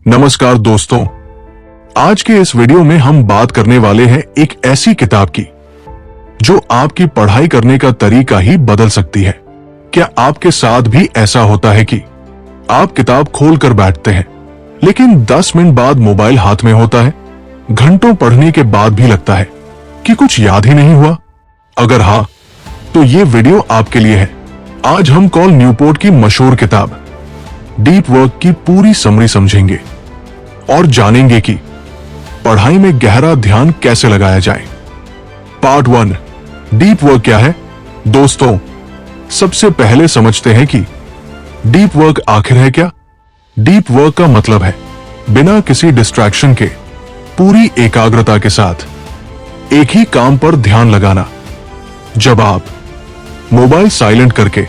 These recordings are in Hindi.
नमस्कार दोस्तों, आज के इस वीडियो में हम बात करने वाले हैं एक ऐसी किताब की जो आपकी पढ़ाई करने का तरीका ही बदल सकती है। क्या आपके साथ भी ऐसा होता है कि आप किताब खोलकर बैठते हैं लेकिन 10 मिनट बाद मोबाइल हाथ में होता है? घंटों पढ़ने के बाद भी लगता है कि कुछ याद ही नहीं हुआ। अगर हाँ, तो ये वीडियो आपके लिए है। आज हम कॉल न्यूपोर्ट की मशहूर किताब डीप वर्क की पूरी समरी समझेंगे और जानेंगे कि पढ़ाई में गहरा ध्यान कैसे लगाया जाए। पार्ट 1, डीप वर्क क्या है? दोस्तों, सबसे पहले समझते हैं कि डीप वर्क आखिर है क्या। डीप वर्क का मतलब है बिना किसी डिस्ट्रैक्शन के पूरी एकाग्रता के साथ एक ही काम पर ध्यान लगाना। जब आप मोबाइल साइलेंट करके,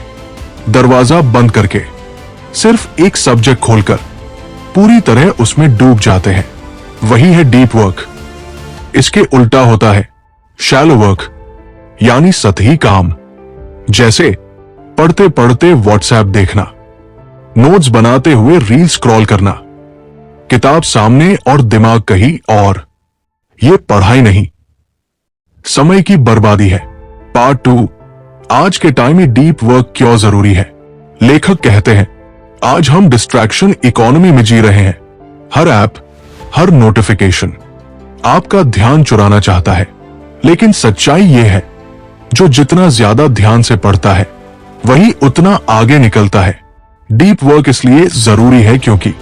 दरवाजा बंद करके, सिर्फ एक सब्जेक्ट खोलकर पूरी तरह उसमें डूब जाते हैं, वही है डीप वर्क। इसके उल्टा होता है शैलो वर्क, यानी सतही काम, जैसे पढ़ते पढ़ते व्हाट्सएप देखना, नोट्स बनाते हुए रील स्क्रॉल करना, किताब सामने और दिमाग कहीं और। यह पढ़ाई नहीं, समय की बर्बादी है। पार्ट 2, आज के टाइम में डीप वर्क क्यों जरूरी है। लेखक कहते हैं, आज हम डिस्ट्रैक्शन इकोनॉमी में जी रहे हैं। हर ऐप, हर नोटिफिकेशन आपका ध्यान चुराना चाहता है। लेकिन सच्चाई यह है, जो जितना ज्यादा ध्यान से पढ़ता है वही उतना आगे निकलता है। डीप वर्क इसलिए जरूरी है क्योंकि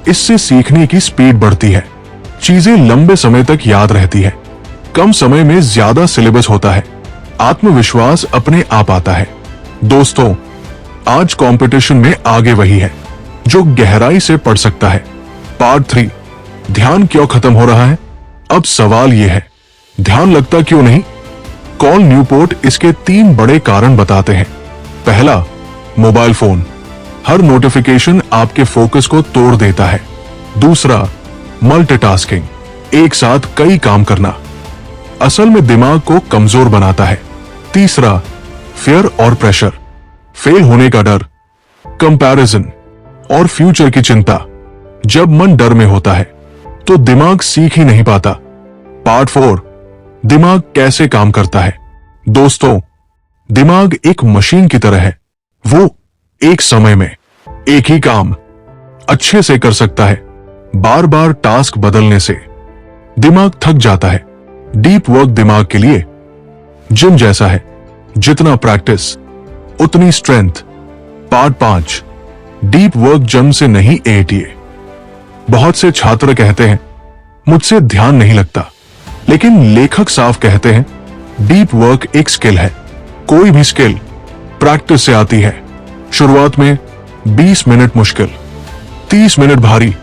इससे सीखने की स्पीड बढ़ती है, चीजें लंबे समय तक याद रहती है, कम समय में ज्यादा सिलेबस होता है, आत्मविश्वास अपने आप आता है। दोस्तों, आज कंपटीशन में आगे वही है जो गहराई से पढ़ सकता है। पार्ट 3, ध्यान क्यों खत्म हो रहा है। अब सवाल यह है, ध्यान लगता क्यों नहीं। कॉल न्यूपोर्ट इसके 3 बड़े कारण बताते हैं। पहला, मोबाइल फोन। हर नोटिफिकेशन आपके फोकस को तोड़ देता है। दूसरा, मल्टीटास्किंग, एक साथ कई काम करना असल में दिमाग को कमजोर बनाता है। तीसरा, फियर और प्रेशर, फेल होने का डर, कंपैरिजन और फ्यूचर की चिंता। जब मन डर में होता है तो दिमाग सीख ही नहीं पाता। पार्ट 4, दिमाग कैसे काम करता है। दोस्तों, दिमाग एक मशीन की तरह है। वो एक समय में एक ही काम अच्छे से कर सकता है। बार बार टास्क बदलने से दिमाग थक जाता है। डीप वर्क दिमाग के लिए जिम जैसा है, जितना प्रैक्टिस उतनी स्ट्रेंथ। पार्ट 5, डीप वर्क जन्म से नहीं एटीए। बहुत से छात्र कहते हैं, मुझसे ध्यान नहीं लगता, लेकिन लेखक साफ कहते हैं, डीप वर्क एक स्किल है। कोई भी स्किल प्रैक्टिस से आती है। शुरुआत में 20 मिनट मुश्किल, 30 मिनट भारी,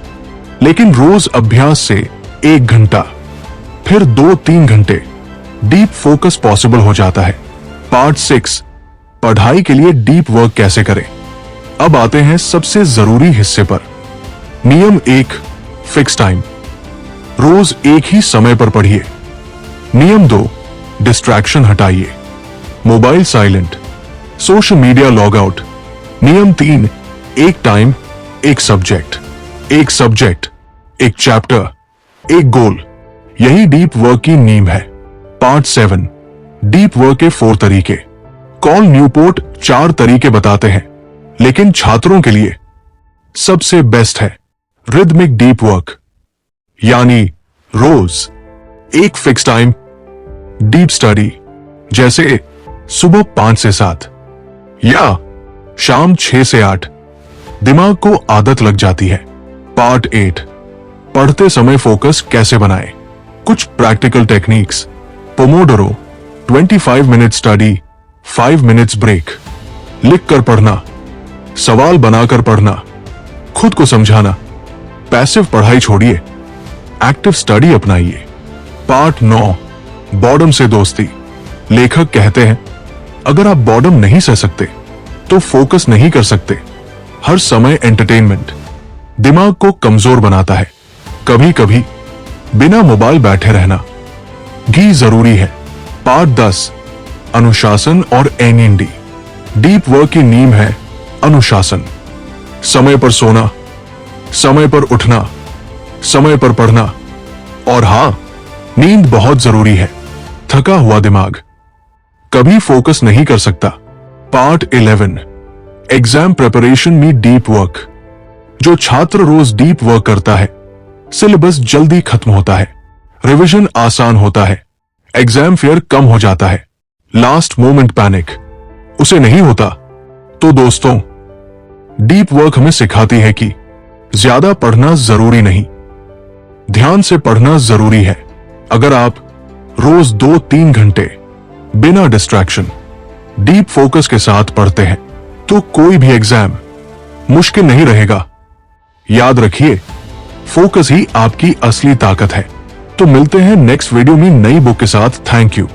लेकिन रोज अभ्यास से 1 घंटा, फिर 2-3 घंटे डीप फोकस पॉसिबल हो जाता है। पार्ट 6, पढ़ाई के लिए डीप वर्क कैसे करें। अब आते हैं सबसे जरूरी हिस्से पर। नियम 1, फिक्स टाइम, रोज एक ही समय पर पढ़िए। नियम 2, डिस्ट्रैक्शन हटाइए, mobile silent, social media log out. नियम 3, एक टाइम, एक सब्जेक्ट, एक चैप्टर, एक गोल। यही डीप वर्क की नींव है। पार्ट 7, डीप वर्क के 4 तरीके। कॉल न्यूपोर्ट 4 तरीके बताते हैं, लेकिन छात्रों के लिए सबसे बेस्ट है रिदमिक डीप वर्क, यानी रोज एक फिक्स टाइम डीप स्टडी, जैसे सुबह 5 से 7 या शाम 6 से 8। दिमाग को आदत लग जाती है। पार्ट 8, पढ़ते समय फोकस कैसे बनाएं। कुछ practical techniques. Pomodoro, 25 minute study, 5 minutes break. लिख कर पढ़ना, सवाल बनाकर पढ़ना, खुद को समझाना। पैसिव पढ़ाई छोड़िए, एक्टिव स्टडी अपनाइए। पार्ट 9, बॉर्डम से दोस्ती। लेखक कहते हैं, अगर आप बॉर्डम नहीं सह सकते तो फोकस नहीं कर सकते। हर समय एंटरटेनमेंट दिमाग को कमजोर बनाता है। कभी कभी बिना मोबाइल बैठे रहना भी जरूरी है। पार्ट 10, अनुशासन और एनएनडी। डीप वर्क की नींव है अनुशासन। समय पर सोना, समय पर उठना, समय पर पढ़ना, और हां, नींद बहुत जरूरी है। थका हुआ दिमाग कभी फोकस नहीं कर सकता। पार्ट 11, एग्जाम प्रिपरेशन में डीप वर्क। जो छात्र रोज डीप वर्क करता है, सिलेबस जल्दी खत्म होता है, रिवीजन आसान होता है, एग्जाम फेयर कम हो जाता है। लास्ट मोमेंट पैनिक उसे नहीं होता। तो दोस्तों, डीप वर्क हमें सिखाती है कि ज्यादा पढ़ना जरूरी नहीं, ध्यान से पढ़ना जरूरी है। अगर आप रोज 2-3 घंटे बिना डिस्ट्रैक्शन डीप फोकस के साथ पढ़ते हैं तो कोई भी एग्जाम मुश्किल नहीं रहेगा। याद रखिए, फोकस ही आपकी असली ताकत है। तो मिलते हैं नेक्स्ट वीडियो में नई बुक के साथ। Thank you.